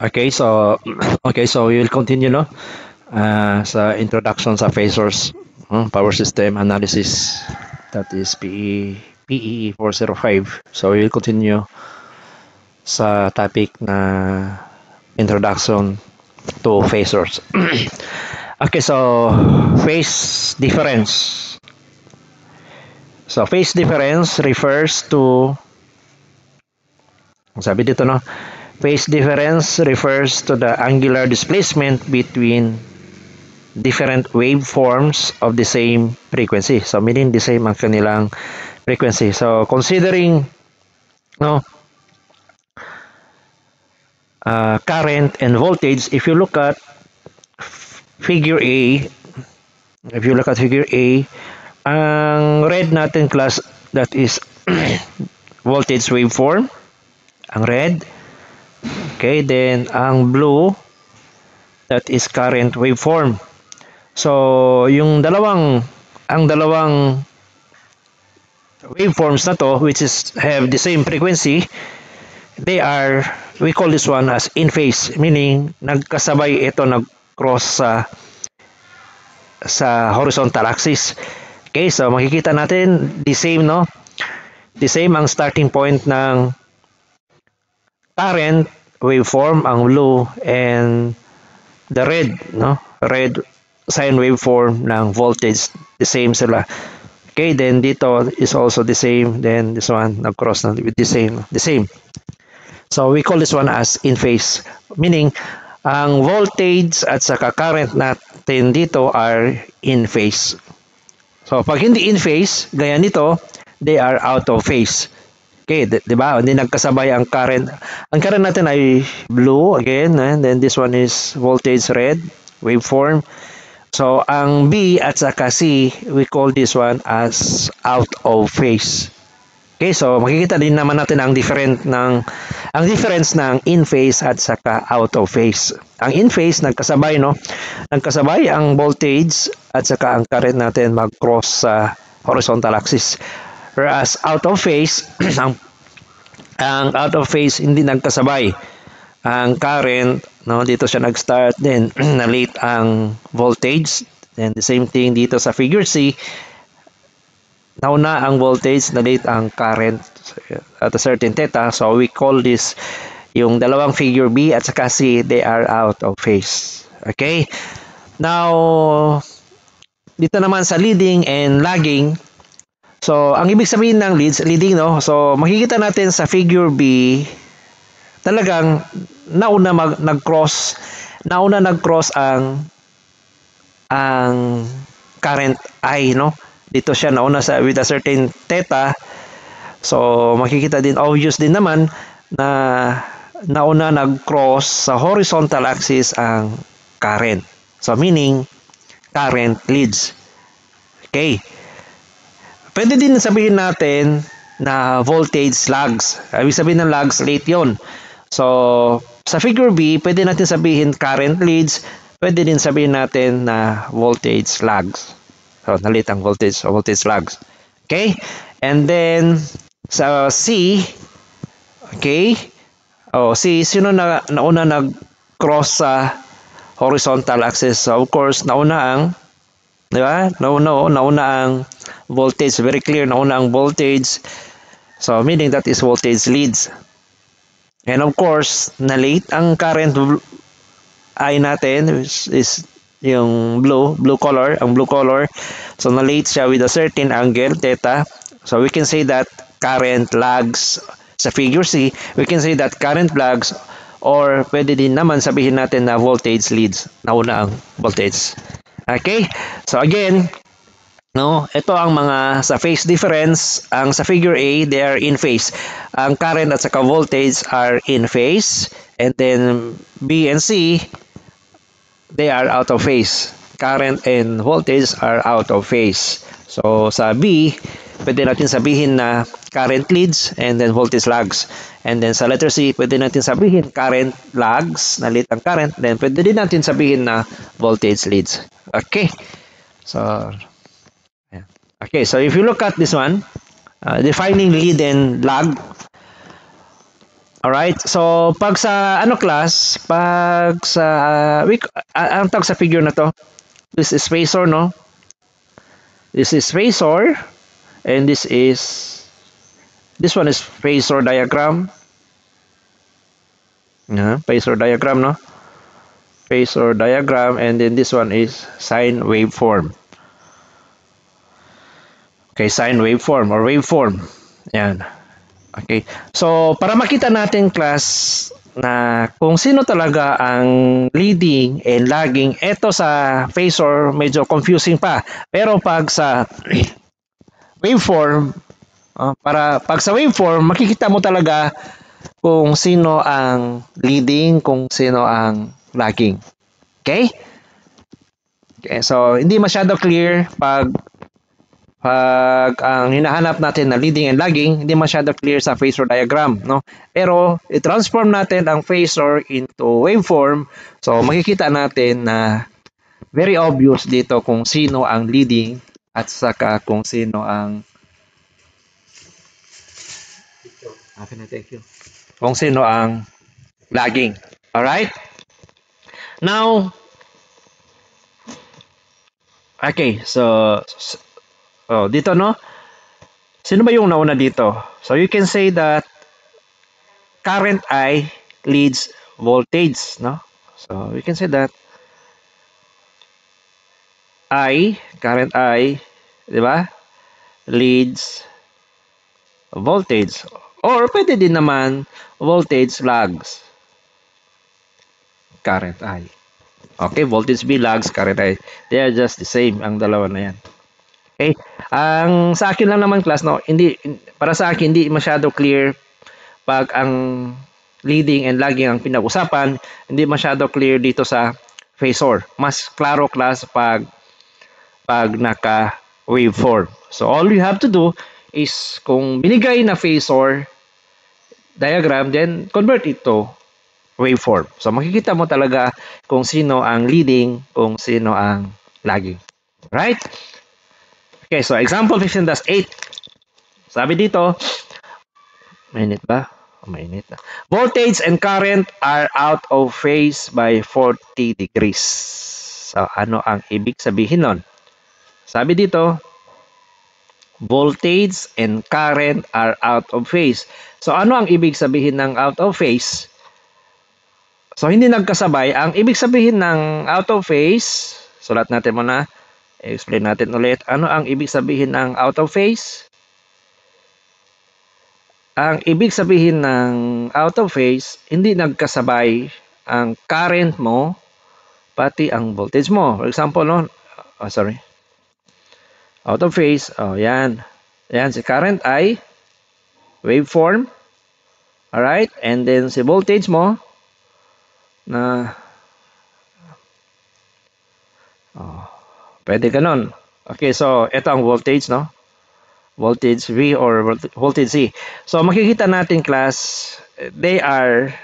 Okay, so we will continue no sa introduction sa phasors, power system analysis, that is PEE 405. So we will continue sa topic na introduction to phasors. Okay, so phase difference. So phase difference refers to, sabi dito no, phase difference refers to the angular displacement between different waveforms of the same frequency. So meaning the same ang kanilang frequency. So considering no current and voltage, if you look at figure A, ang red natin class, that is voltage waveform, ang red. Okay, then ang blue, that is current waveform. So yung ang dalawang waveforms na to, which is have the same frequency, we call this one as in phase, meaning nagkasabay ito, nag-cross sa horizontal axis. Okay, so makikita natin the same no, the same ang starting point ng current waveform, ang blue, and the red no, red sine waveform ng voltage, the same sila. Okay, then dito is also the same, then this one nag-cross na with the same. So we call this one as in phase, meaning ang voltage at saka current natin dito are in phase. So pag hindi in phase, gaya nito, they are out of phase. Okay, di ba? Hindi nagkasabay ang current. Ang current natin ay blue again, and then this one is voltage red waveform. So ang B at saka C, we call this one as out of phase. Okay, so makikita din naman natin ang difference ng in phase at saka out of phase. Ang in phase nagkasabay no, nagkasabay ang voltage at saka ang current natin mag-cross sa horizontal axis. Whereas out of phase, ang out of phase hindi nagkasabay. Ang current no, dito siya nag-start, then na late ang voltage. Then the same thing dito sa figure C, nauna ang voltage, na late ang current at a certain theta. So we call this, yung dalawang figure B at saka C, they are out of phase. Okay, now dito naman sa leading and lagging. So ang ibig sabihin ng leading no, so makikita natin sa figure B, talagang nauna nag-cross ang current I no, dito siya nauna sa with a certain theta. So makikita din, obvious din naman na nauna nag-cross sa horizontal axis ang current. So meaning current leads. Okay, pwede din sabihin natin na voltage lags. Ibig sabihin ng lags, late yon. So sa figure B, pwede natin sabihin current leads, pwede din sabihin natin na voltage lags. So na-late ang voltage, so voltage lags. Okay, and then sa C, okay, C, sino nauna nag-cross sa horizontal axis? So of course, nauna ang, di ba? Nauna ang voltage, very clear, nauna ang voltage. So meaning that is voltage leads. And of course, na-late ang current I natin is yung blue color, ang blue color. So na-late siya with a certain angle, theta. So we can say that current lags sa figure C. We can say that current lags, or pwede din naman sabihin natin na voltage leads, nauna ang voltage. Okay? So again, no, ito ang mga sa phase difference. Ang sa figure A, they are in phase. Ang current at saka voltage are in phase. And then B and C, they are out of phase. Current and voltage are out of phase. So sa B, pwede natin sabihin na current leads and then voltage lags. And then sa letter C, pwede natin sabihin current lags, na late ang current. Then pwede din natin sabihin na voltage leads. Okay. So okay, so if you look at this one, defining lead and lag. Alright, so pag sa ano class, pag sa ang tawag sa figure na to, this is phasor, no? This is phasor, and this one is phasor diagram. Yeah, phasor diagram, no? Phasor diagram, and then this one is sine waveform. Okay, sine waveform or waveform. Yan. Okay. So, para makita natin class na kung sino talaga ang leading and lagging, eto sa phasor medyo confusing pa. Pero pag sa waveform, para pag sa waveform, makikita mo talaga kung sino ang leading, kung sino ang lagging. Okay? Okay, so hindi masyado clear pag ang hinahanap natin na leading and lagging, hindi masyado clear sa phasor diagram, no? Pero i-transform natin ang phasor into waveform, so makikita natin na very obvious dito kung sino ang leading at saka kung sino ang thank you. Kung sino ang lagging. All right? Now, okay, so dito, no? Sino ba yung nauna dito? So you can say that current I leads voltage, no? So we can say that current I, di ba? Leads voltage. Or pwede din naman voltage lags current I. Okay, voltage B lags current I. They are just the same, ang dalawa na yan. Okay? Ang sa akin lang naman class, no, para sa akin hindi masyado clear pag ang leading and lagging ang pinag-usapan, hindi masyado clear dito sa phasor. Mas klaro class pag naka waveform. So all you have to do is kung binigay na phasor diagram, then convert it to waveform. So makikita mo talaga kung sino ang leading, kung sino ang lagging. Right? Okay, so example 15-8. Sabi dito, mainit ba? Mainit na. Voltage and current are out of phase by 40 degrees. So ano ang ibig sabihin nun? Sabi dito, voltage and current are out of phase. So ano ang ibig sabihin ng out of phase? So hindi nagkasabay. Ang ibig sabihin ng out of phase, sulat natin muna, explain natin ulit. Ano ang ibig sabihin ng out of phase? Ang ibig sabihin ng out of phase, hindi nagkasabay ang current mo pati ang voltage mo. For example, no? Sorry. Out of phase, yan. Yan si current I, waveform. Alright? And then si voltage mo, na pwede ganun. Okay, so ito ang voltage, no? Voltage V or voltage C. So makikita natin class, they are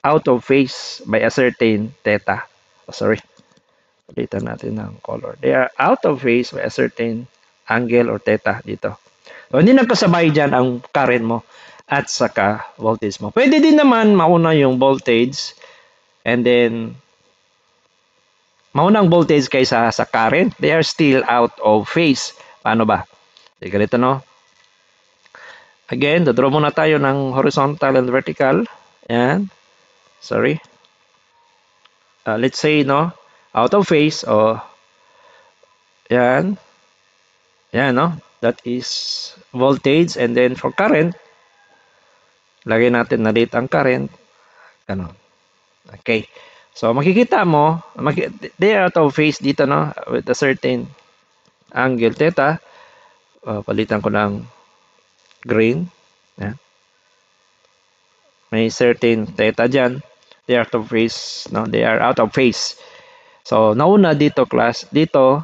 out of phase by a certain theta. Sorry. Palitan natin ng color. They are out of phase by a certain angle or theta dito. So hindi nagkasabay dyan ang current mo at saka voltage mo. Pwede din naman mauna yung voltage and then mauna ang voltage kaysa sa current. They are still out of phase. Paano ba? So, ganito, no? Again, draw muna tayo ng horizontal and vertical. Yan. Sorry. Let's say, no? Out of phase. Yan. Yan, no? That is voltage. And then for current, lagay natin na date ang current. Ganon. Okay. So, makikita mo, they are out of phase dito, no? With a certain angle theta. Palitan ko ng green. Yan. May certain theta dyan. They are out of phase. No? They are out of phase. So, nauna dito class. Dito,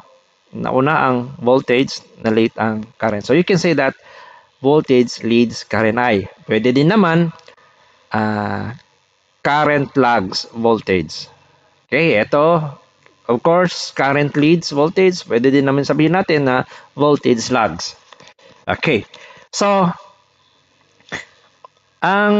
nauna ang voltage, na late ang current. So, you can say that voltage leads current I. Pwede din naman, current lags voltage. Okay, ito, of course, current leads voltage. Pwede din naman sabihin natin na voltage lags. Okay, so, Ang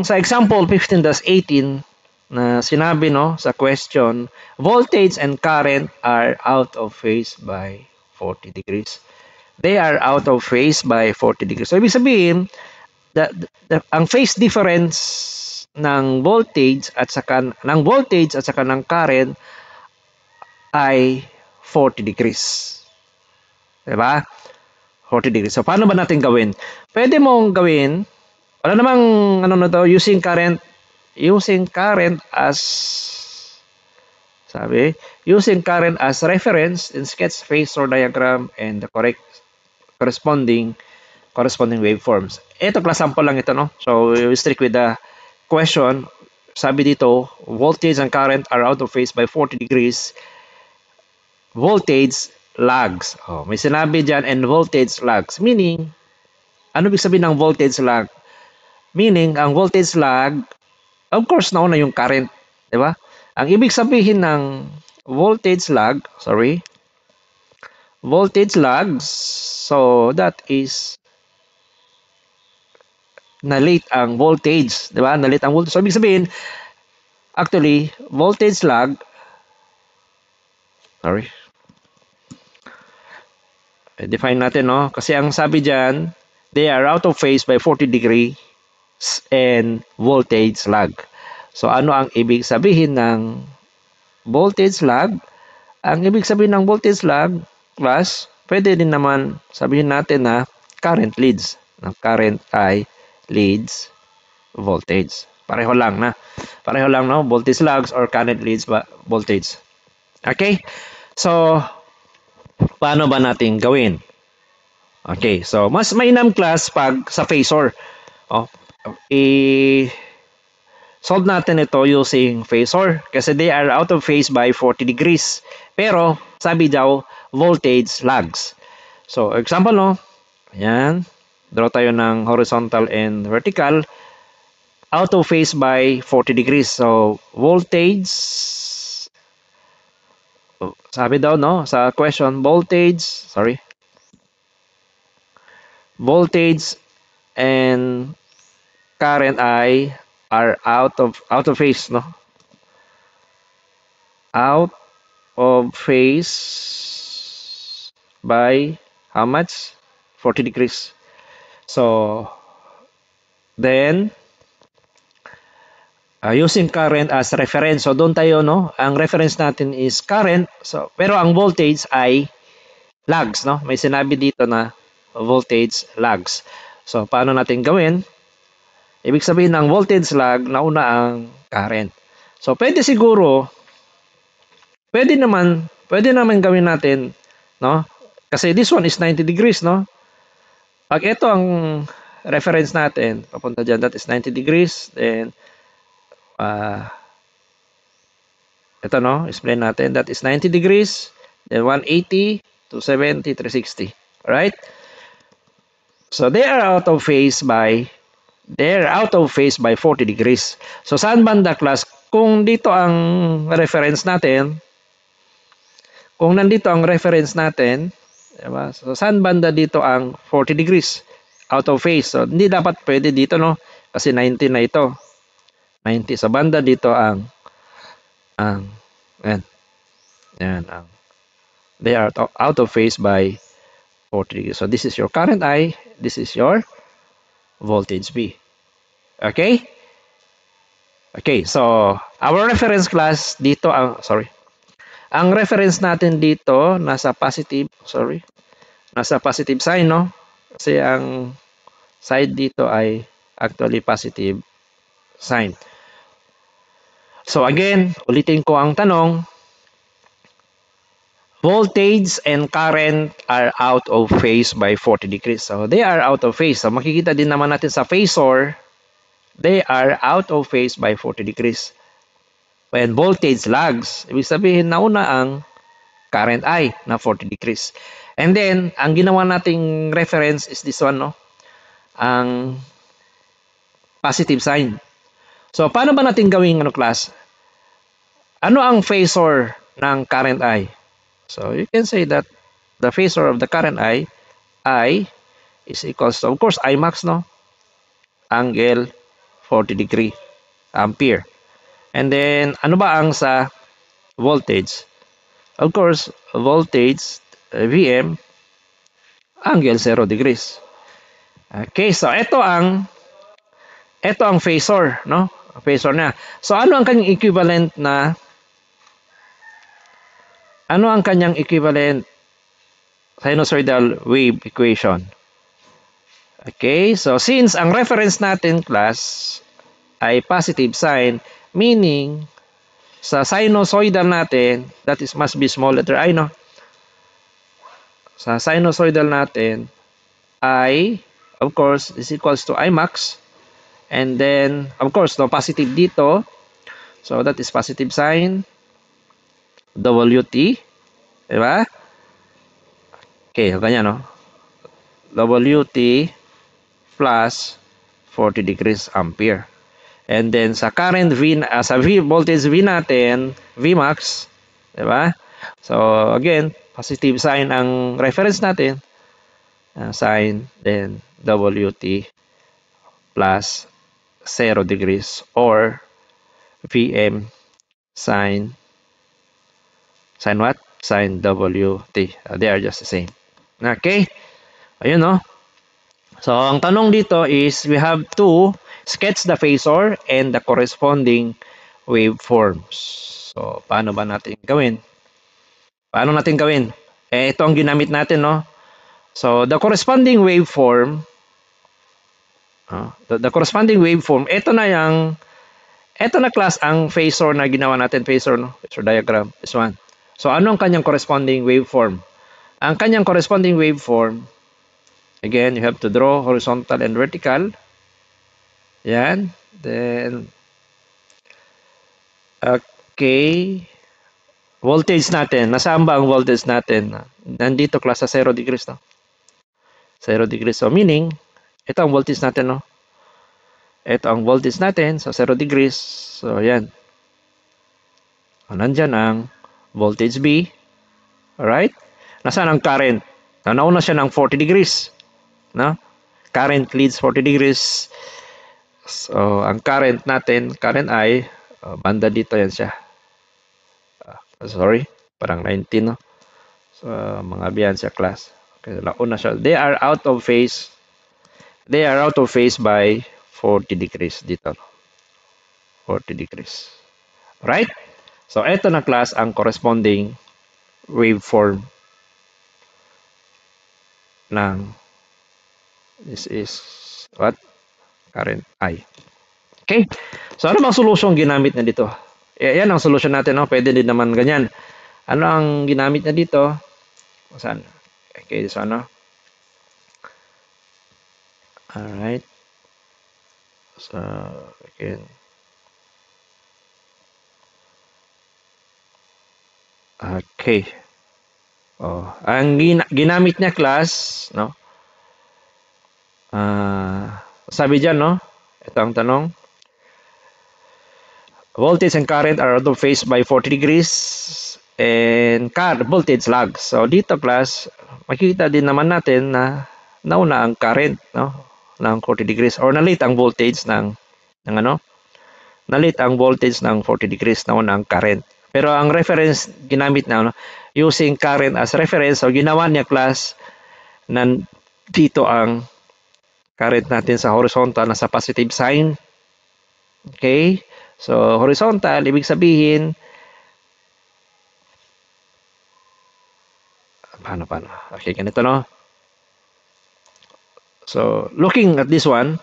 sa example 15-18 na sinabi no sa question, voltage and current are out of phase by 40 degrees. They are out of phase by 40 degrees. So ibig sabihin, ang phase difference ng voltage at saka ng current ay 40 degrees. 'Di ba? 40 degrees. So paano ba natin gawin? Pwede mong gawin, wala namang ano na to, using current as reference in sketch phasor diagram and the corresponding waveforms. Ito class sample lang ito, no? So we stick with the question. Sabi dito, voltage and current are out of phase by 40 degrees. Voltage lags. Oh, may sinabi dyan, and voltage lags. Meaning, ano ibig sabihin ng voltage lag? Meaning, ang voltage lag, of course, nauna yung current. Di ba? Ang ibig sabihin ng voltage lag, voltage lags, so that is na-late ang voltage. Di ba? Na-late ang voltage. So, ibig sabihin, actually, voltage lag, define natin, no? Kasi ang sabi dyan, they are out of phase by 40 degrees and voltage lag. So, ano ang ibig sabihin ng voltage lag? Ang ibig sabihin ng voltage lag, class, pwede din naman sabihin natin na current leads. Ng current ay leads voltage. Pareho lang, no? Voltage lags or current leads voltage. Okay? So, paano ba natin gawin? Okay, so mas mainam class pag sa phasor. Oh, solve natin ito using phasor kasi they are out of phase by 40 degrees. Pero sabi daw voltage lags. So example, no? Ayan. Draw tayo ng horizontal and vertical. Out of phase by 40 degrees. So voltage, sabi daw, no, sa question, voltage and current I are out of phase, no? Out of phase by how much? 40 degrees. So then using current as reference. So doon tayo, no? Ang reference natin is current. So pero ang voltage ay lags, no? May sinabi dito na voltage lags. So paano natin gawin? Ibig sabihin ng voltage lag, nauna ang current. So pwede naman gawin natin, no? Kasi this one is 90 degrees, no? Pag ito ang reference natin, papunta dyan, that is 90 degrees, then ito, no? Explain natin, that is 90 degrees, then 180, 270, 360. Alright? So they are out of phase by 40 degrees. So saan banda, class? Kung dito ang reference natin, diba? So saan banda dito ang 40 degrees? Out of phase. So hindi dapat pwede dito, no? Kasi 90 na ito. 90 sa banda dito ang they are out of phase by 40 degrees. So this is your current I, this is your voltage B. Okay? Okay, so our reference class dito ang reference natin dito nasa positive sign, no? Kasi ang side dito ay actually positive sign. So again, ulitin ko ang tanong. Voltage and current are out of phase by 40 degrees. So they are out of phase. So makikita din naman natin sa phasor, they are out of phase by 40 degrees. When voltage lags, ibig sabihin nauna ang current I na 40 degrees. And then, ang ginawa nating reference is this one, no? Ang positive sign. So, paano ba natin gawing, class? Ano ang phasor ng current I? So, you can say that the phasor of the current I is equals to, of course, I max, no? Angle 40 degree ampere. And then, ano ba ang sa voltage? Of course, voltage, Vm, angle 0 degrees. Okay, so ito ang phasor, no? Phasor na. So, ano ang kanyang equivalent sinusoidal wave equation? Okay, so since ang reference natin, class, ay positive sign, meaning, sa sinusoidal natin, that is must be small letter I, no? Sa sinusoidal natin, I, of course, is equals to I max. And then, of course, no, positive dito. So, that is positive sign. WT. Diba? Okay, ganyan, no? WT plus 40 degrees ampere. And then, sa current V, sa voltage V natin, V max. Diba? So, again, positive sign ang reference natin. Sign, then WT plus 0 degrees or Vm sin what? Sin WT. They are just the same. Okay? Ayun, no? So, ang tanong dito is we have to sketch the phasor and the corresponding waveforms. So, paano ba natin gawin? Paano natin gawin? Ito ang ginamit natin, no? So, the corresponding waveform, ito na class ang phasor na ginawa natin, phasor, no? Phasor diagram, this one. So, ano ang kanyang corresponding waveform? Ang kanyang corresponding waveform, again, you have to draw horizontal and vertical. Yan. Then, okay. Voltage natin. Nasaan ba ang voltage natin? Nandito, class, sa 0 degrees, no? 0 degrees. So, meaning, ito ang voltage natin, no? Ito ang voltage natin sa 0 degrees. So, yan. Nandyan ang voltage B. Alright? Nasaan ang current? Nauna siya ng 40 degrees. No? Current leads 40 degrees. So, ang current natin, current I, banda dito yan siya. Sorry, parang 19, no? So, mga biyan siya, class. Okay, nauna siya. They are out of phase by 40 degrees dito. 40 degrees. Right? So, ito na, class, ang corresponding waveform ng this is what? Current I. Okay? So, ano bang solution ginamit na dito? Yan ang solution natin, no? Pwede din naman ganyan. Ano ang ginamit na dito? Saan? Okay, so ano? Alright. So, again. Okay. Oh, ang ginamit niya, class, no? Sabi diyan, no? Ito ang tanong. Voltage and current are out of phase by 40 degrees and voltage lag. So dito, class, makikita din naman natin na nauna ang current, no, ng 40 degrees or nalit ang voltage ng ano? Nalit ang voltage ng 40 degrees, nauna ang current. Pero ang reference ginamit na, no, using current as reference, so ginawa niya, class, dito ang current natin sa horizontal na sa positive sign. Okay? So, horizontal, ibig sabihin, paano? Okay, ganito, no? So, looking at this one,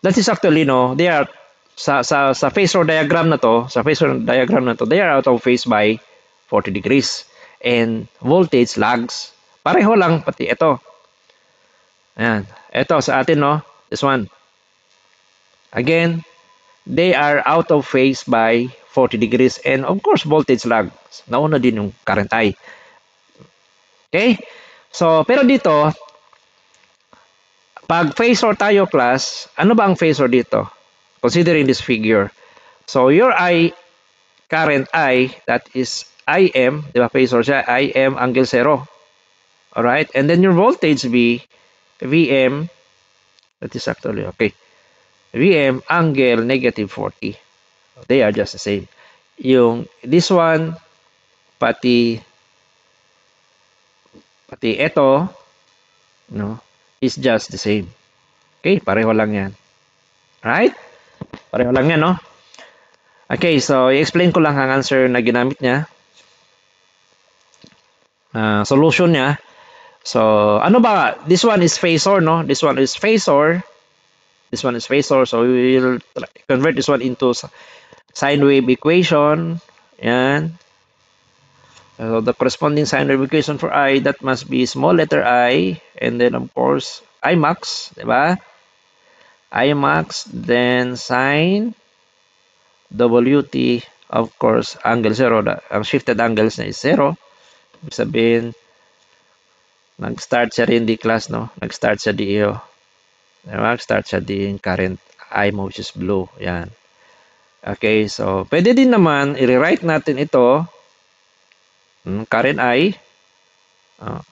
that is actually, no, they are, sa phasor diagram na to, they are out of phase by 40 degrees. And voltage lags. Pareho lang, pati ito. Ayan. Ito sa atin, no? This one. Again, they are out of phase by 40 degrees and of course voltage lag. Nauna din yung current I. Okay? So, pero dito, pag phasor tayo, class, ano ba ang phasor dito? Considering this figure. So, your current I, that is IM, di ba phasor siya? IM angle 0. Alright? And then your voltage V, VM, That is actually okay. VM angle negative 40. They are just the same. Yung this one, pati ito, no, is just the same. Okay, pareho lang yan. Right? Pareho lang yan, no? Okay, so i-explain ko lang ang answer na ginamit niya. Solution niya. So, ano ba? This one is phasor, no? This one is phasor. This one is phasor. So, we will convert this one into sine wave equation. Yan. So, the corresponding sine wave equation for I, that must be small letter I. And then, of course, I max. Diba? I max. Then, sine WT. Of course, angle 0. Ang shifted angles na is 0. Ibig sabihin, nag-start siya rin di class, no? Nag-start siya di iyo. Nag-start siya di current I mo, which is blue. Yan. Okay, so pwede din naman, i-rewrite natin ito. Current I.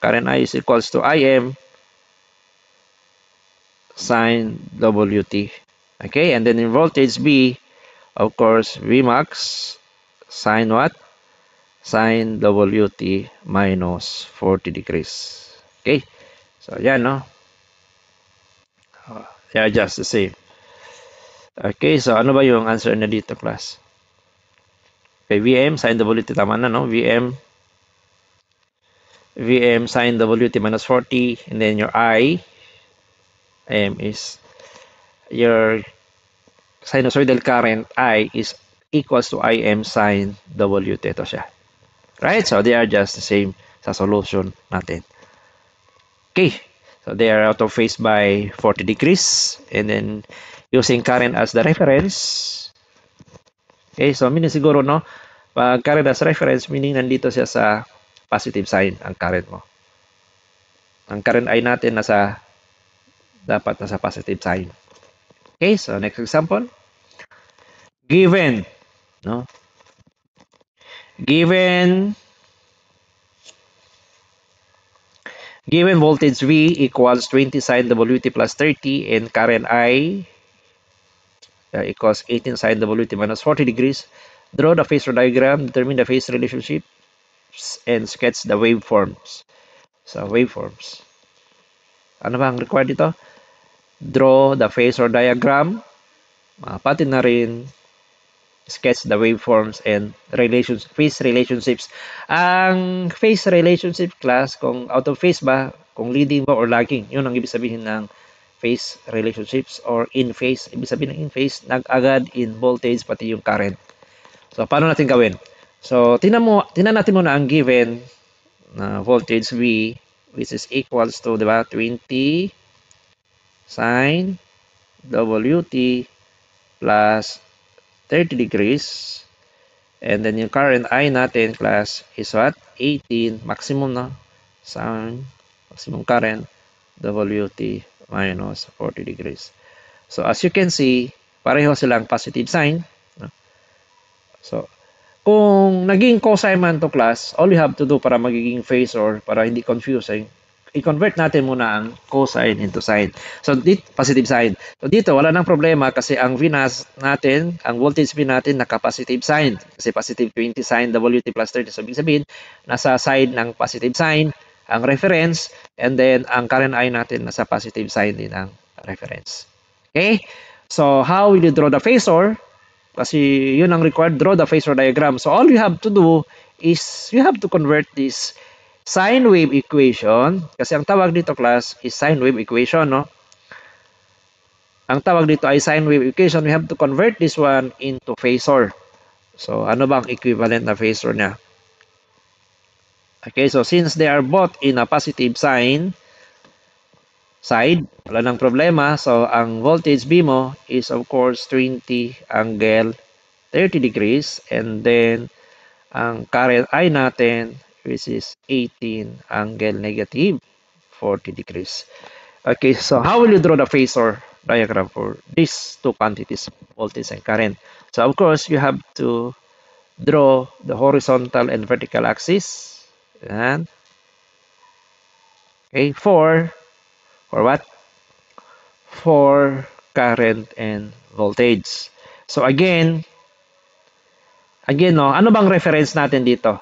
Current I is equals to IM sine WT. Okay, and then in voltage B, of course, Vmax sine what? Sine WT minus 40 degrees. Okay, so yan, no? They are just the same. Okay, so ano ba yung answer na dito, class? Okay, VM sine WT, tama na, no? VM sine WT minus 40, and then your IM is your sinusoidal current I is equals to IM sine WT. Ito siya. Right? So, they are just the same sa solution natin. Okay. So, they are out of phase by 40 degrees. And then, using current as the reference. Okay. So, meaning siguro, no? Pag current as reference, meaning nandito siya sa positive sign ang current mo. Ang current I natin dapat nasa positive sign. Okay. So, next example. Given, no? Given voltage V equals 20 sine WT plus 30 and current I equals 18 sine WT minus 40 degrees. Draw the phasor diagram, determine the phase relationships, and sketch the waveforms. So, waveforms. Ano ba ang required dito? Draw the phasor diagram, pati na rin sketch the waveforms and phase relationships. Ang phase relationship, class, kung out of phase ba, kung leading ba or lagging, yun ang ibig sabihin ng phase relationships, or in phase. Ibig sabihin ng in phase, nag-agad in voltage pati yung current. So, paano natin gawin? So, tingnan natin muna ang given na voltage V, which is equals to, diba, 20 sine WT plus 30 degrees. And then yung current I natin, class, is what? 18, maximum, no? Sine, maximum current, WT minus 40 degrees. So, as you can see, pareho silang positive sign. No? So, kung naging cosine man to, class, all you have to do para magiging phasor, para hindi confusing, i-convert natin muna ang cosine into sine. So, positive sign. So, dito, wala nang problema kasi ang V natin, ang voltage V natin, naka-positive sign. Kasi positive 20 sine WT plus 30. So, ibig sabihin, nasa side ng positive sign, ang reference, and then, ang current I natin, nasa positive sign din ang reference. Okay? So, how will you draw the phasor? Kasi yun ang required, draw the phasor diagram. So, all you have to do is, you have to convert this sine wave equation, kasi ang tawag dito, class, is sine wave equation, no? Ang tawag dito ay sine wave equation. We have to convert this one into phasor. So, ano ba ang equivalent na phasor niya? Okay, so since they are both in a positive sign side, wala nang problema. So, ang voltage B mo is, of course, 20 angle 30 degrees. And then, ang current I natin, which is 18 angle negative 40 degrees. Okay, so how will you draw the phasor diagram for these two quantities, voltage and current? So, of course, you have to draw the horizontal and vertical axis. And, okay, for what? for current and voltage. So again no, ano bang reference natin dito?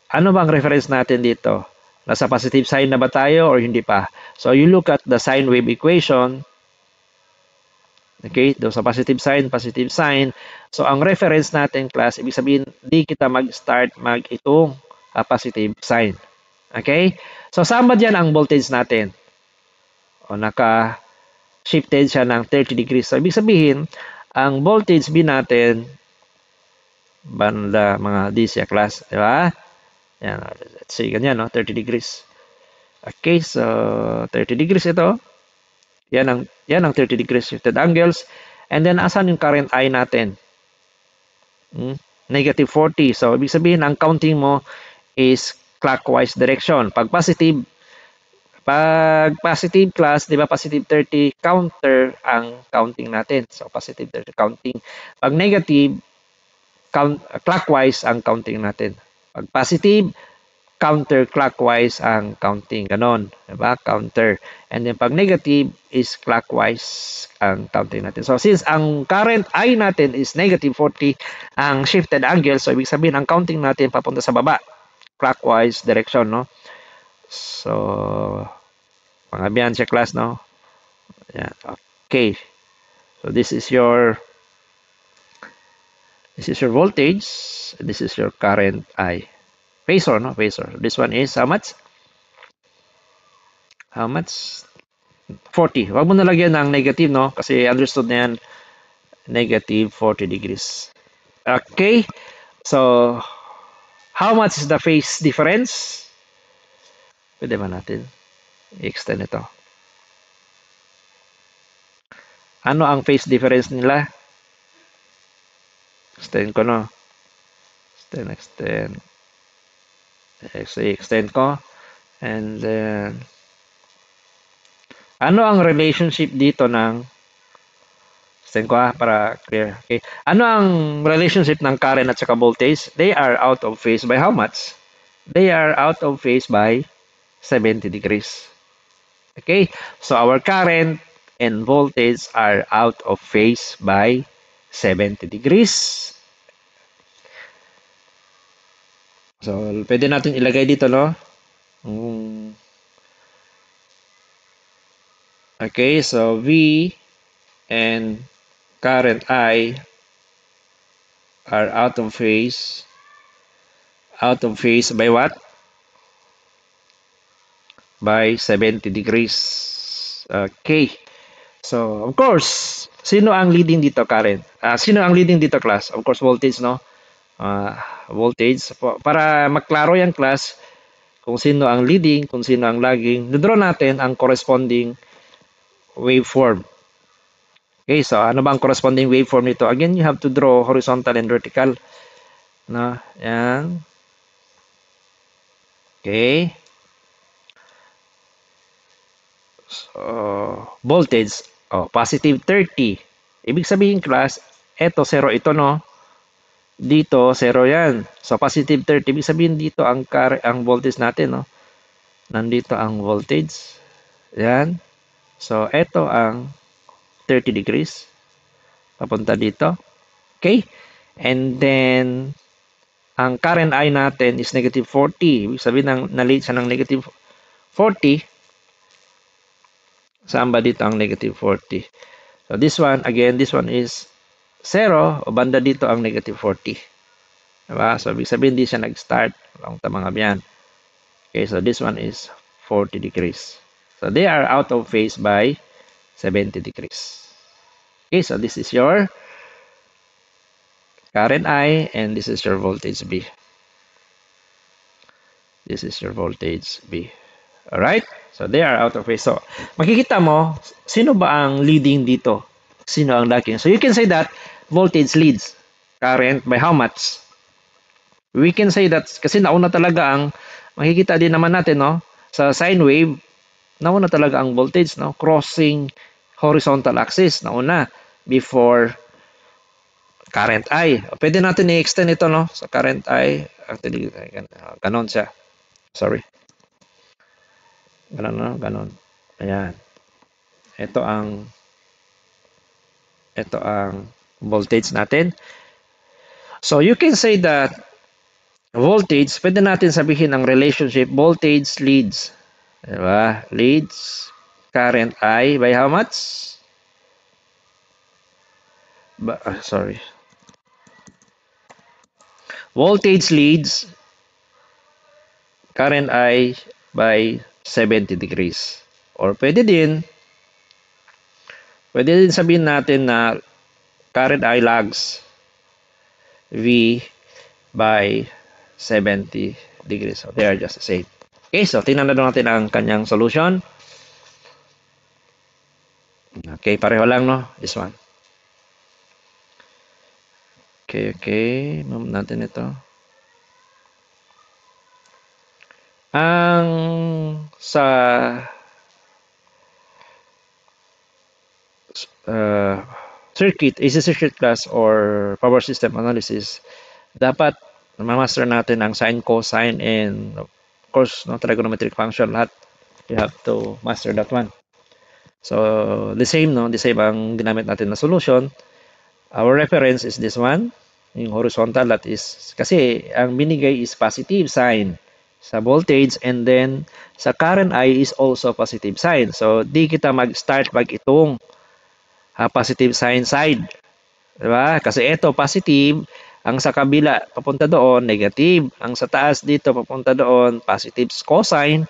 Ano bang reference natin dito? Nasa positive sign na ba tayo or hindi pa? So you look at the sine wave equation. Okay, doon sa positive sign. So ang reference natin class, ibig sabihin di kita mag-start mag-itong positive sign. Okay? So saan ba diyan ang voltage natin? O naka-shifted siya ng 30 degrees. So ibig sabihin, ang voltage B natin banda mga DC class, di ba? Yan, let's see, ganyan, no? 30 degrees. Okay, so 30 degrees ito. Yan ang 30 degrees shifted angles. And then, asan yung current I natin? Negative 40. So, ibig sabihin, ang counting mo is clockwise direction. Pag positive class, di ba, positive 30, counter ang counting natin. So, positive 30 counting. Pag negative, clockwise ang counting natin. Pag positive, counterclockwise ang counting. Ganon. Diba? Counter. And then pag negative is clockwise ang counting natin. So since ang current I natin is negative 40 ang shifted angle, so ibig sabihin ang counting natin papunta sa baba. Clockwise direction, no? So, mga biyan siya class, no? Yan. Okay. So this is your voltage. This is your current I. Phasor, no? Phasor. This one is how much? How much? 40. Huwag mo nalagyan ng negative, no? Kasi understood na yan, negative 40 degrees. Okay? So, how much is the phase difference? Pwede ba natin i-extend ito? Ano ang phase difference nila? Extend ko, no? Extend. Extend ko. And then, ano ang relationship dito ng extend ko para clear. Okay. Ano ang relationship ng current at saka voltage? They are out of phase by how much? They are out of phase by 70 degrees. Okay. So our current and voltage are out of phase by 70 degrees. So pwede natin ilagay dito, no? Okay, so V and current I are out of phase. Out of phase by what? By 70 degrees. Okay. So, of course, sino ang leading dito, Karen? Sino ang leading dito, class? Of course, voltage, no? Voltage. Para maklaro yan, class, kung sino ang leading, kung sino ang lagging, draw natin ang corresponding waveform. Okay, so ano ba ang corresponding waveform nito? Again, you have to draw horizontal and vertical. No? Yan. Okay. So, voltage, positive 30. Ibig sabihin, class, eto, 0 ito, no? Dito, 0 yan. So, positive 30. Ibig sabihin, dito ang voltage natin, no? Nandito ang voltage. Yan. So, eto ang 30 degrees. Papunta dito. Okay? And then, ang current I natin is negative 40. Ibig sabihin, na-lead siya ng negative 40. Saan ba dito ang negative 40? So, this one, again, this one is 0. O banda dito ang negative 40. Diba? So, ibig sabihin, di siya nag-start. Long tamang abyan. Okay, so this one is 40 degrees. So, they are out of phase by 70 degrees. Okay, so this is your current I and this is your voltage B. This is your voltage B. Alright? So, they are out of phase. So, makikita mo, sino ba ang leading dito? Sino ang lagging? So, you can say that voltage leads current by how much? We can say that, kasi nauna talaga ang, makikita din naman natin, no? Sa sine wave, nauna talaga ang voltage, no? Crossing horizontal axis, nauna, before current I. Pwede natin i-extend ito, no? Sa current I, actually, ganon siya. Sorry. Ganon, no? Ganon. Ayan. Ito ang voltage natin. So you can say that voltage, pwede natin sabihin ang relationship voltage leads. Diba? Leads current I by how much? Sorry. Voltage leads current I by 70 degrees. Or pwede din sabihin natin na current I lags V by 70 degrees. So they are just the same. Okay, so tingnan na natin ang kanyang solution. Okay, pareho lang, no? This one. Okay. Move natin ito. Ang sa circuit, AC circuit class or power system analysis, dapat ma-master natin ang sine, cosine, and of course, no, trigonometric function, lahat. You have to master that one. So, the same ang ginamit natin na solution. Our reference is this one, yung horizontal, that is, kasi ang binigay is positive sign sa voltage, and then sa current I is also positive sign. So, di kita mag-start mag-itong positive sign side. Diba? Kasi ito positive, ang sa kabila papunta doon negative, ang sa taas dito papunta doon positive cosine,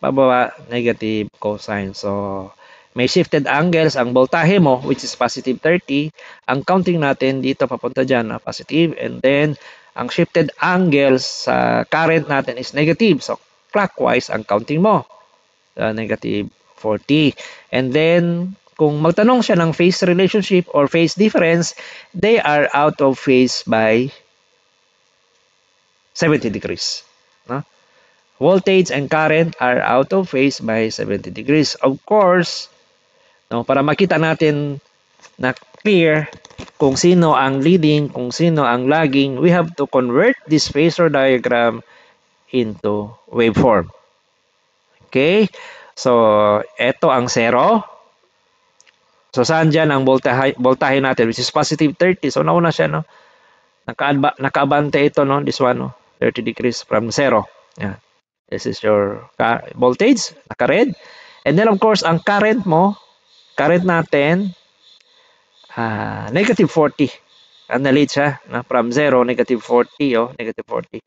pababa negative cosine. So may shifted angles ang voltahe mo, which is positive 30, ang counting natin dito papunta dyan positive, and then ang shifted angles sa current natin is negative, so clockwise ang counting mo, negative 40. And then kung magtanong siya ng phase relationship or phase difference, they are out of phase by 70 degrees. No? Voltage and current are out of phase by 70 degrees. Of course, no, para makita natin na clear kung sino ang leading, kung sino ang lagging, we have to convert this phasor diagram into waveform. Okay? So, ito ang 0. So, saan dyan ang voltahe natin, which is positive 30. So, nauna siya, no? Nakaabante ito, no? This one, no? 30 degrees from 0. Yeah. This is your voltage, naka-red. And then, of course, ang current natin, negative 40. Analyze siya, na from 0, negative 40, negative 40.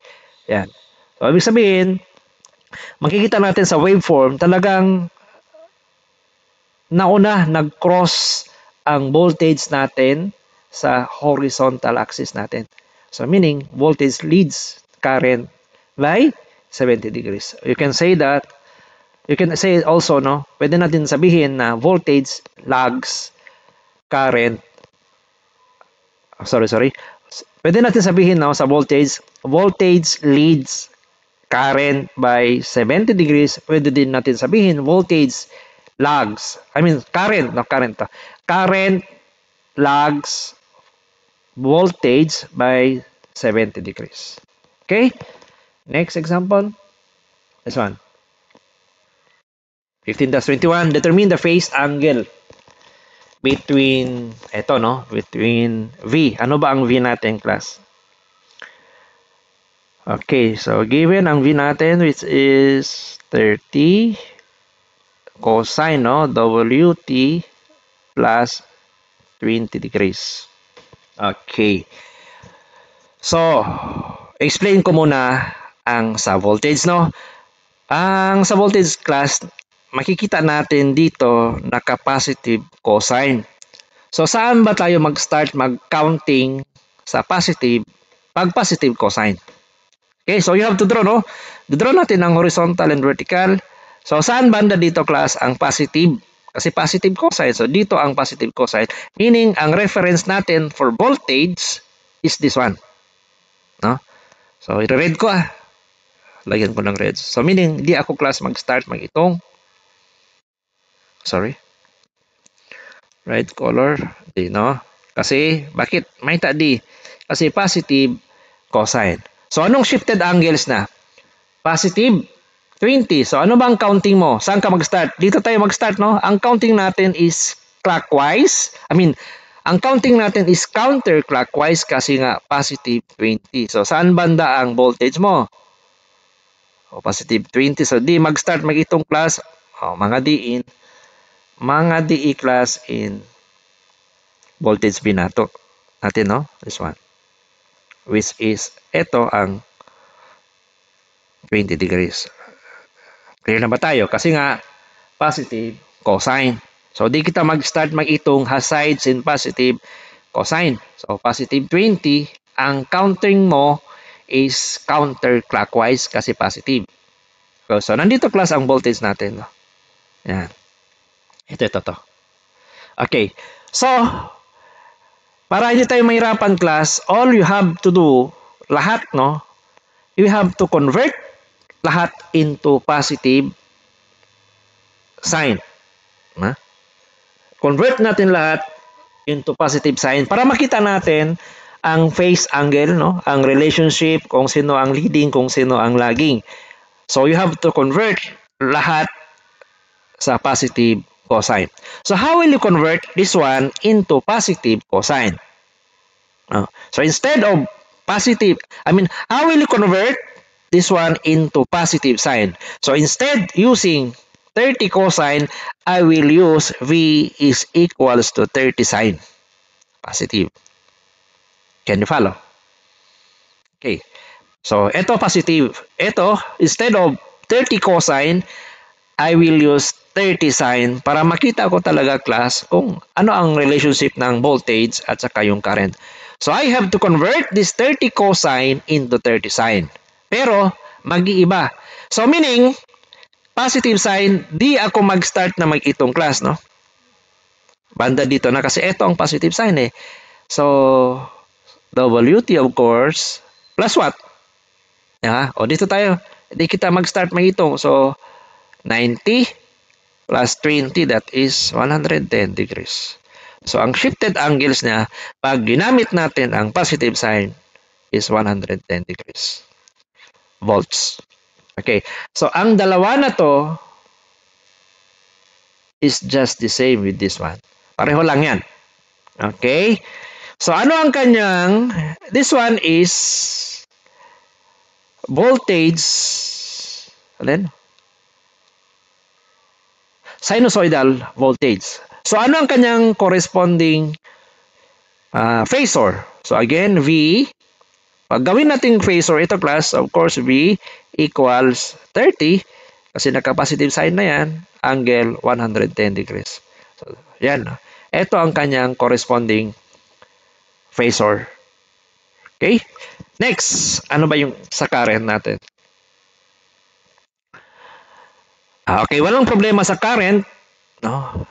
Yan. So, ibig sabihin, makikita natin sa waveform, talagang nauna nag-cross ang voltage natin sa horizontal axis natin. So meaning voltage leads current by 70 degrees. You can say also, no, pwede natin sabihin na voltage lags current. Sorry. Pwede natin sabihin, no, sa voltage leads current by 70 degrees. Pwede din natin sabihin voltage lags, current lags voltage by 70 degrees. Okay? Next example. This one. 15-21. Determine the phase angle between V. Ano ba ang V natin, class? Okay, so given ang V natin, which is 30 cosine, no, WT plus 20 degrees. Okay. So, explain ko muna ang sa voltage, no. Ang sa voltage, class, makikita natin dito naka-positive cosine. So, saan ba tayo mag-start mag-counting sa positive pag positive cosine? Okay, so you have to draw, no? Draw natin ang horizontal and vertical. So, saan banda dito, class, ang positive? Kasi positive cosine. So, dito ang positive cosine. Meaning, ang reference natin for voltage is this one. No? So, i-red ko Lagyan ko ng red. So, meaning, di ako, class, mag-start mag-itong. Sorry. Red color. Di, no? Kasi, bakit? May di. Kasi positive cosine. So, anong shifted angles na? Positive 20. So ano ba ang counting mo? Saan ka mag-start? Dito tayo mag-start, no? Ang counting natin is clockwise. Ang counting natin is counterclockwise kasi nga positive 20. So saan banda ang voltage mo? O positive 20. So di mag-start mag-itong class. O, mga DE class in voltage binato natin, no? This one. Which is, ito ang 20 degrees. Clear na ba tayo? Kasi nga, positive cosine. So, di kita mag-start mag-itong sides in positive cosine. So, positive 20, ang counting mo is counterclockwise kasi positive. So, nandito class ang voltage natin. Yan. Ito. Okay. So, para hindi tayo mahirapan class, all you have to do, lahat, no? You have to convert lahat into positive sign. Convert natin lahat into positive sign para makita natin ang phase angle, no? Ang relationship, kung sino ang leading, kung sino ang lagging. So, you have to convert lahat sa positive cosine. So, how will you convert this one into positive cosine? So, instead of positive, how will you convert this one into positive sign? So, instead using 30 cosine, I will use V is equals to 30 sine. Positive. Can you follow? Okay. So, ito positive. Ito, instead of 30 cosine, I will use 30 sine para makita ko talaga class kung ano ang relationship ng voltage at saka yung current. So, I have to convert this 30 cosine into 30 sine. Pero, mag-iiba. So, meaning, positive sign, di ako mag-start na mag-itong class, no? Banda dito na kasi ito ang positive sign eh. So, WT of course, plus what? O dito tayo. Di kita mag-start mag-itong. So, 90 plus 20, that is 110 degrees. So, ang shifted angles niya, pag ginamit natin ang positive sign, is 110 degrees. Volts. Okay. So, ang dalawa na to is just the same with this one. Pareho lang yan. Okay? So, ano ang kanyang, this one is voltage, alin? Sinusoidal voltage. So, ano ang kanyang corresponding phasor? So, again, V, pag gawin natin phasor, ito class, of course, V equals 30, kasi naka-positive sign na yan, angle 110 degrees. So, yan. Ito ang kanyang corresponding phasor. Okay? Next, ano ba yung sa current natin? Okay, walang problema sa current, no?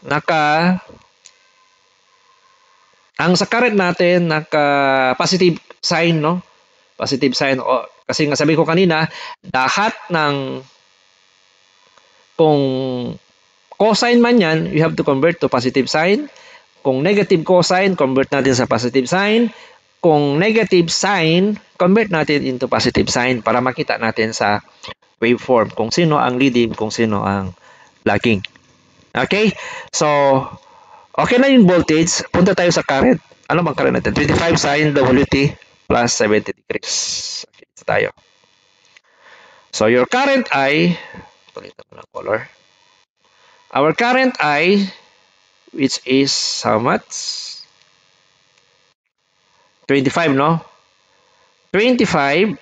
Ang sa current natin, naka-positive sign, no? Positive sign. Kasi nga sabi ko kanina, lahat ng, kung cosine man yan, you have to convert to positive sign. Kung negative cosine, convert natin sa positive sign. Kung negative sign, convert natin into positive sign para makita natin sa waveform kung sino ang leading, kung sino ang lagging. Okay? So, okay na yung voltage. Punta tayo sa current. Ano bang current natin? 25 sin WT plus 70 degrees. Okay, ito tayo. So, your current I, palitan mo ng color. Our current I, which is how much? 25, no? 25.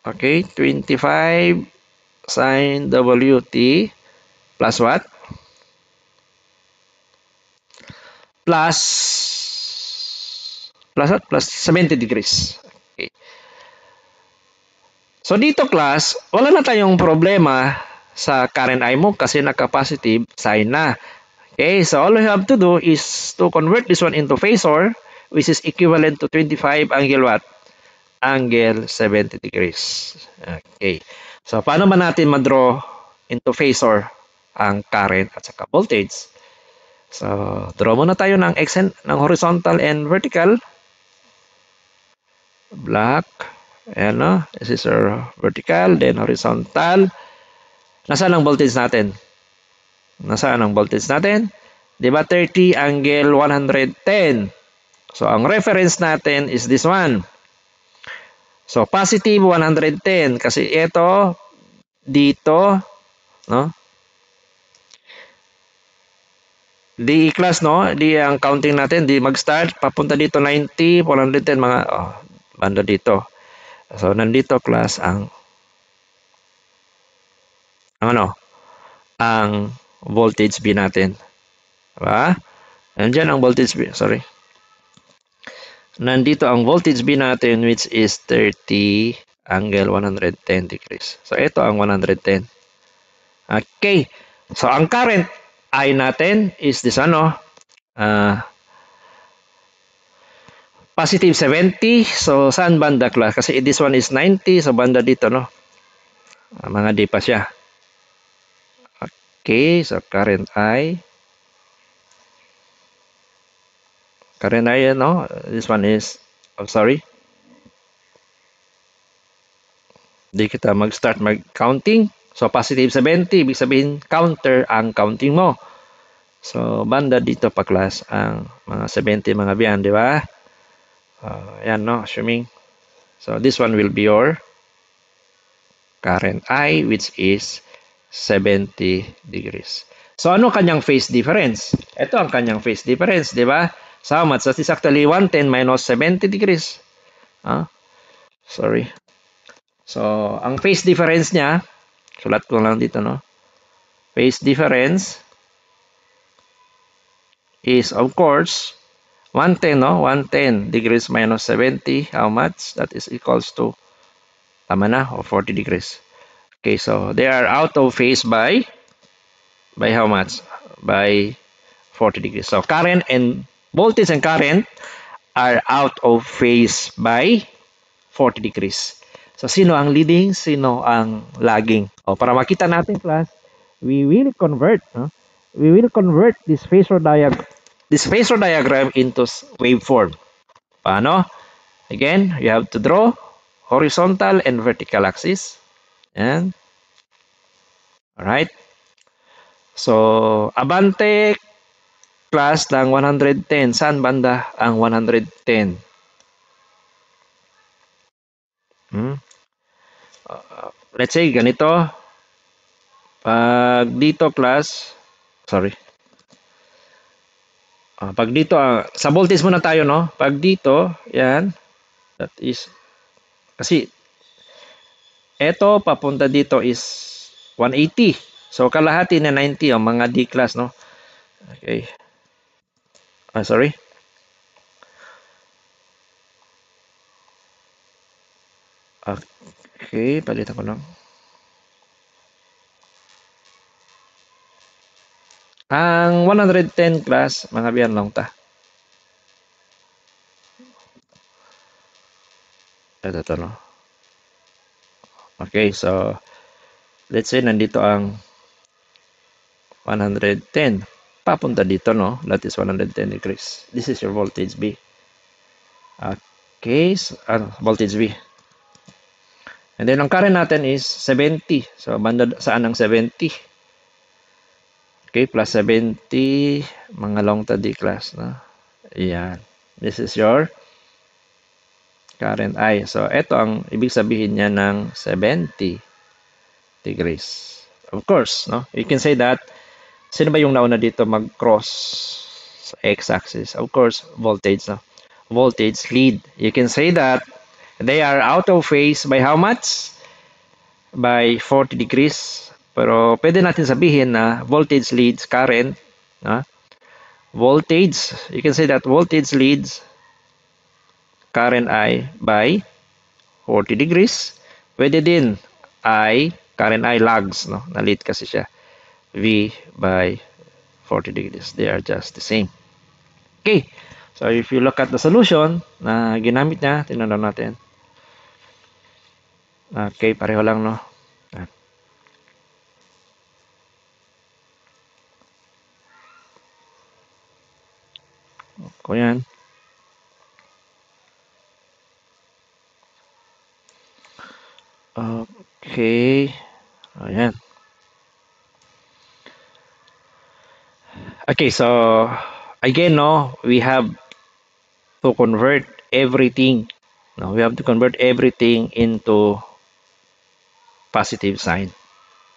Okay, 25 sin WT plus what? Plus what? Plus 70 degrees. Okay. So dito class, wala na tayong problema sa current I mo kasi naka-positive sign na. Okay, so all we have to do is to convert this one into phasor, which is equivalent to 25 angle what? Angle 70 degrees. Okay. So, paano ba natin ma-draw into phasor ang current at saka voltage? So, draw muna tayo ng ng horizontal and vertical. Black Ayan, no? This is our vertical, then horizontal. Nasaan ang voltage natin? Nasaan ang voltage natin? Di ba 30 angle 110? So, ang reference natin is this one. So, positive 110 kasi ito dito, no? Di class, no? Di ang counting natin, di mag-start. Papunta dito 90, 110, mga, banda dito. So, nandito class ang ano, ang voltage B natin. Diba? Nandiyan ang voltage B, sorry. Nandito ang voltage B natin which is 30 angle 110 degrees. So, ito ang 110. Okay. So, ang current I natin is this ano, positive 70. So, saan banda class? Kasi this one is 90. So, banda dito, no? Mga di pa siya. Okay. So, current I. Current I, no? This one is, sorry. Di kita mag-start mag-counting. So, positive 70. Ibig sabihin, counter ang counting mo. So, banda dito pa class ang mga 70 mga biyan, di ba? Yan, no? Assuming. So, this one will be your current I, which is 70 degrees. So, ano kanyang phase difference? Ito ang kanyang phase difference, di ba? So, how much? That is actually 110 minus 70 degrees. Sorry. So, ang phase difference niya, sulat ko lang dito, no? Phase difference is, of course, 110, no? 110 degrees minus 70. How much? That is equals to, tama na, or 40 degrees. Okay, so they are out of phase by how much? By 40 degrees. So current and voltage and current are out of phase by 40 degrees. So sino ang leading, sino ang lagging? O para makita natin class, we will convert, no? We will convert this phasor diagram into waveform. Paano? Again, you have to draw horizontal and vertical axis. And all right. So, abante class ng 110. Saan banda ang 110? Let's say, ganito. Pag dito class, sorry. Pag dito, sa voltage muna tayo, no? Pag dito, yan. That is, kasi, eto, papunta dito is 180. So, kalahati na 90, mga D class, no? Okay. Sorry. Okay, palitan ko lang. Ang 110 class, mga biyan lang ta. Ito, no? Okay, so, let's say, nandito ang 110. Papunta dito, no? That is 110 degrees. This is your voltage B. Okay, so, voltage B. And then, ang current natin is 70. So, banda saan ang 70? Okay, plus 70, mga long tadi class, no? Ayan. This is your current I. So, ito ang ibig sabihin niya ng 70 degrees. Of course, no? You can say that, sino ba yung nauna dito mag-cross sa x-axis? Of course, voltage, no? Voltage lead. You can say that they are out of phase by how much? By 40 degrees. Pero pwede natin sabihin na voltage leads current. Voltage, you can say that voltage leads current I by 40 degrees. Pwede din current I lags, no? Na-lead kasi siya. V by 40 degrees. They are just the same. Okay. So, if you look at the solution na ginamit niya, tingnan natin. Okay, pareho lang, no? Ko yan. Okay. Ayan. Okay, so again, no, we have to convert everything. No, we have to convert everything into positive sign.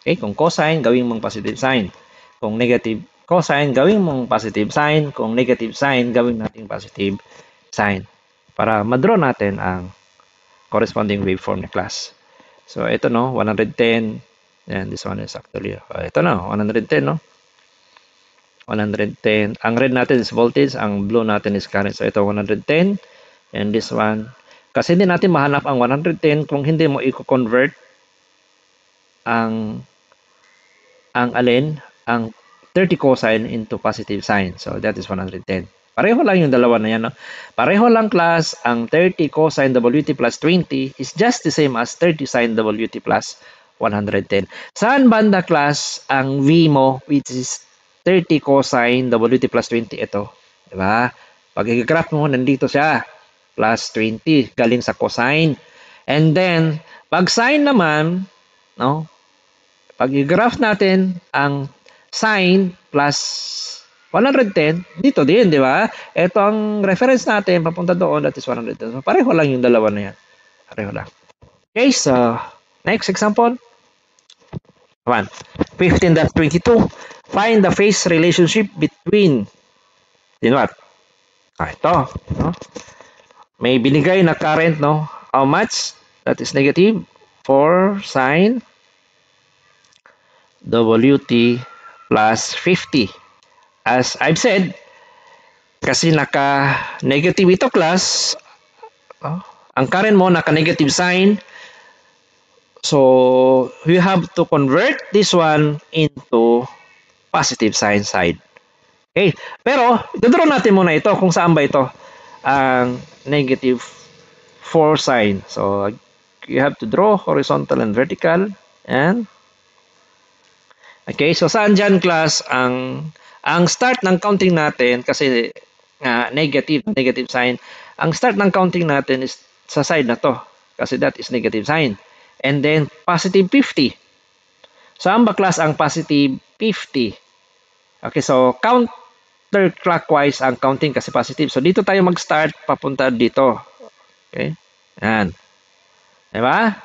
Okay, kung cosine, gawin mong positive sign. Kung negative cosine, gawin mong positive sign. Kung negative sign, gawin natin positive sign. Para madraw natin ang corresponding waveform ni class. So, ito no, 110. And this one is actually, ito no, 110 no. 110. Ang red natin is voltage, ang blue natin is current. So, ito 110. And this one, kasi hindi natin mahanap ang 110 kung hindi mo i-convert ang alin, ang 30 cosine into positive sign. So, that is 110. Pareho lang yung dalawa na yan. No? Pareho lang class, ang 30 cosine WT plus 20 is just the same as 30 sine WT plus 110. Saan banda class ang V mo, which is 30 cosine WT plus 20? Ito. Diba? Pag i-graph mo, nandito siya. Plus 20, galing sa cosine. And then, pag sine naman, no? Pag i-graph natin ang sine plus 110, dito din, di ba? Ito ang reference natin, papunta doon, that is 110. So, pareho lang yung dalawa na yan. Pareho lang. Okay, so, next example. 15.22. Find the phase relationship between, you know what? Ito, no? May binigay na current, no? How much? That is negative 4 sine WT plus 50. As I've said, kasi naka-negative ito class, ang current mo naka-negative sign, so you have to convert this one into positive sign side. Okay, pero i-draw natin muna ito kung saan ba ito ang negative 4 sign. So you have to draw horizontal and vertical. And okay, so saan dyan class ang start ng counting natin kasi negative sign. Ang start ng counting natin is sa side na to kasi that is negative sign. And then positive 50. Saan ba class ang positive 50? Okay, so counterclockwise ang counting kasi positive. So dito tayo mag-start papunta dito. Okay? Yan. Diba?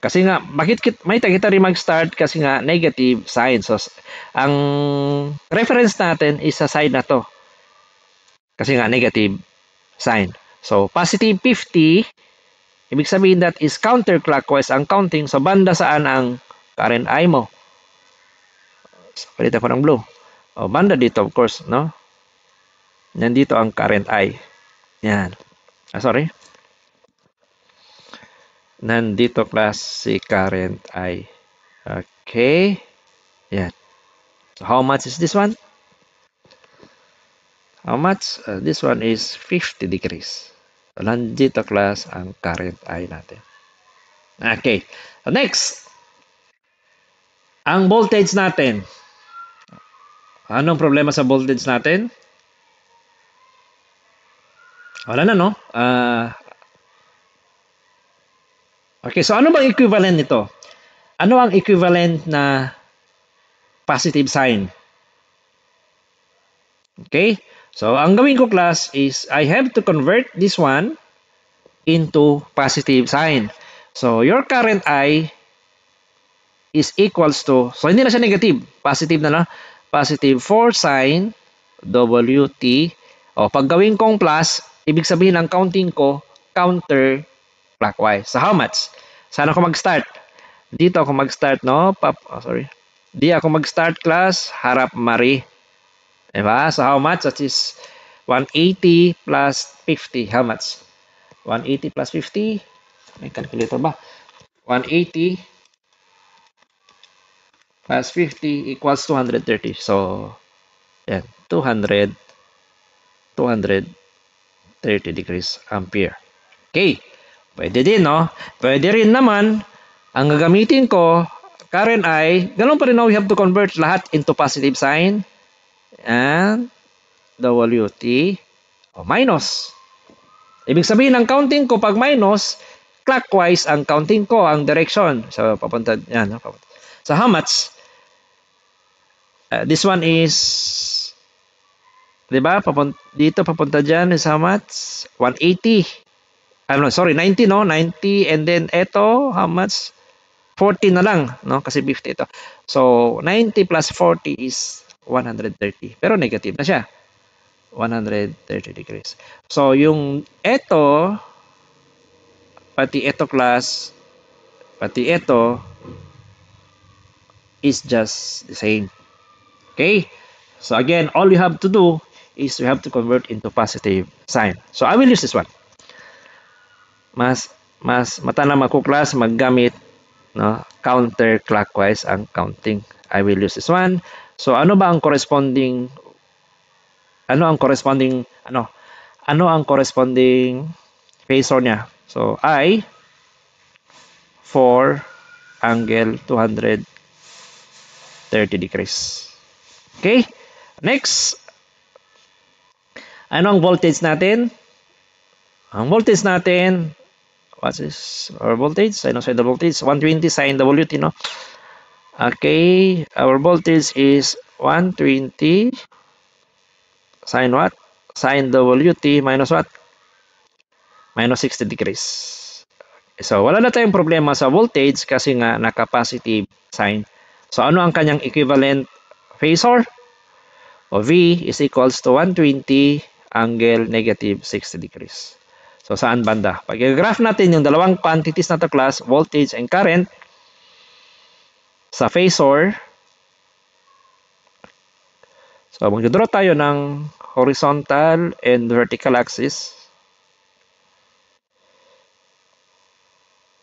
Kasi nga, bakit may kita rin mag-start kasi nga negative sign. So, ang reference natin is sa side na to. Kasi nga negative sign. So, positive 50, ibig sabihin that is counterclockwise ang counting. So, banda saan ang current I mo? So, palitan ko ng blue. O, banda dito, of course, no? Nandito ang current I. Yan. Sorry. Nandito class si current I. Okay. Yan. So, how much is this one? How much? This one is 50 degrees. So, nandito class ang current I natin. Okay. So, next. Ang voltage natin. Anong problema sa voltage natin? Wala na, no? Okay, so ano bang equivalent nito? Ano ang equivalent na positive sign? Okay? So, ang gawin ko class is I have to convert this one into positive sign. So, your current I is equals to, so hindi na siya negative, positive na lang, positive 4 sine WT. O, pag gawin kong plus, ibig sabihin ang counting ko, counter clockwise. So, how much? Saan ako mag-start? Dito ako mag-start, no? Di ako mag-start class, harap mari. Diba? So, how much? That is 180 plus 50. How much? 180 plus 50. May calculator ba? 180 plus 50 equals 230. So, yan. 230 degrees ampere. Okay. Pwede din, no? Pwede rin naman, ang gagamitin ko, current I, ganun pa rin, no? We have to convert lahat into positive sign. And WT o minus. Ibig sabihin ng counting ko pag minus, clockwise ang counting ko, ang direction. So, papunta yan. No? So, how much? This one is, di ba? Dito papunta dyan is how much? 180. No, sorry, 90, no? 90. And then, eto, how much? 40 na lang, no? Kasi 50 ito. So, 90 plus 40 is 130. Pero negative na siya. 130 degrees. So, yung eto, pati ito class, pati ito, is just the same. Okay? So again, all you have to do is you have to convert into positive sign. So I will use this one. Mas matanang ako class maggamit no counterclockwise ang counting. I will use this one. So ano ang corresponding phasor niya? So I for angle 230 degrees. Okay? Next, ano ang voltage natin? Ang voltage natin, what is our voltage? Sinusoidal voltage, 120 sin WT, no? Okay, our voltage is 120 sin what? Sin WT minus what? Minus 60 degrees. So, wala na tayong problema sa voltage kasi nga naka-positive sign. So, ano ang kanyang equivalent phasor? O V is equals to 120 angle negative 60 degrees. So, saan banda? Pag i-graph natin yung dalawang quantities na to class, voltage and current, sa phasor, so mag-draw tayo ng horizontal and vertical axis.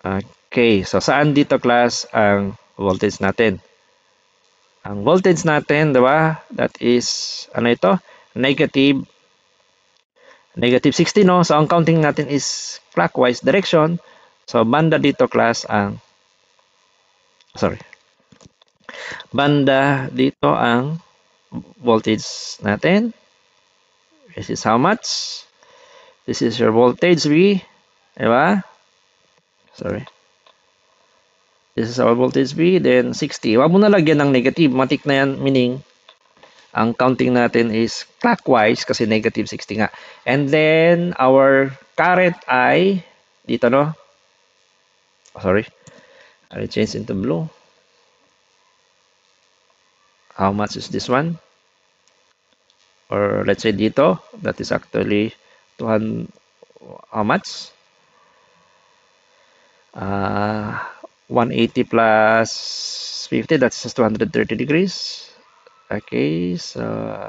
Okay, so saan dito class ang voltage natin? Ang voltage natin, di ba? That is, ano ito? Negative 60, no? So, ang counting natin is clockwise direction. So, banda dito class ang, banda dito ang voltage natin. This is how much? This is your voltage V. Di ba? This is our voltage V, then 60. Huwag mo na lagyan ng negative. Matik na yan, meaning, ang counting natin is clockwise kasi negative 60 nga. And then, our current I, dito no? I change into blue. How much is this one? Or let's say dito, that is actually 200, how much? 180 plus 50, that's just 230 degrees. Okay, so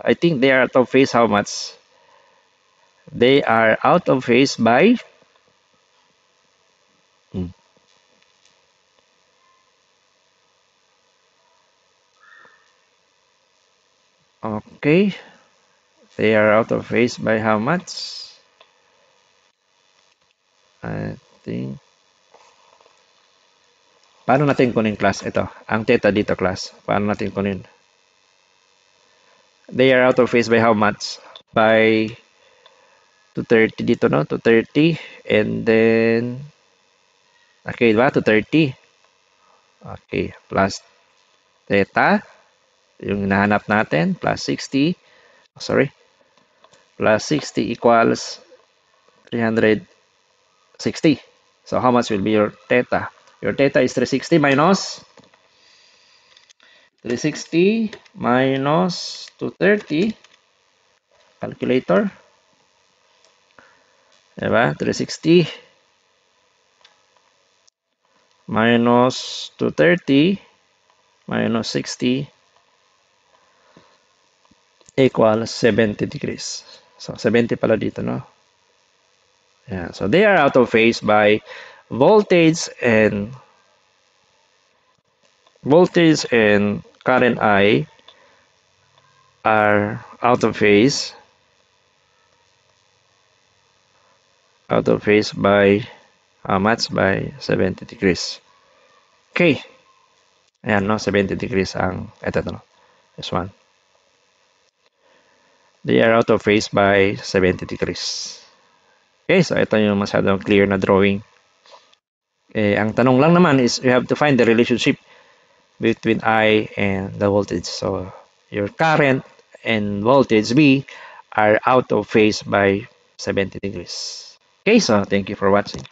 I think they are out of phase how much? They are out of phase by okay, they are out of phase by how much? I think paano natin kunin class ito? Ang theta dito class. Paano natin kunin? They are out of phase by how much? By 230 dito, no? 230. And then, okay, diba? 230. Okay, plus theta. Yung hinahanap natin, plus 60. Plus 60 equals 360. So, how much will be your theta? Your theta is 360 minus 230. Calculator. Diba? 360 minus 230 minus 60 equals 70 degrees. So, 70 pala dito, no? Yeah. So, they are out of phase by voltage and current I are out of phase by how much? By 70 degrees. Okay. Ayan, no? 70 degrees ang, ito, no? This one. They are out of phase by 70 degrees. Okay, so ito yung masyadong clear na drawing. Ang tanong lang naman is you have to find the relationship between I and the voltage. So your current and voltage V are out of phase by 70 degrees. Okay, so thank you for watching.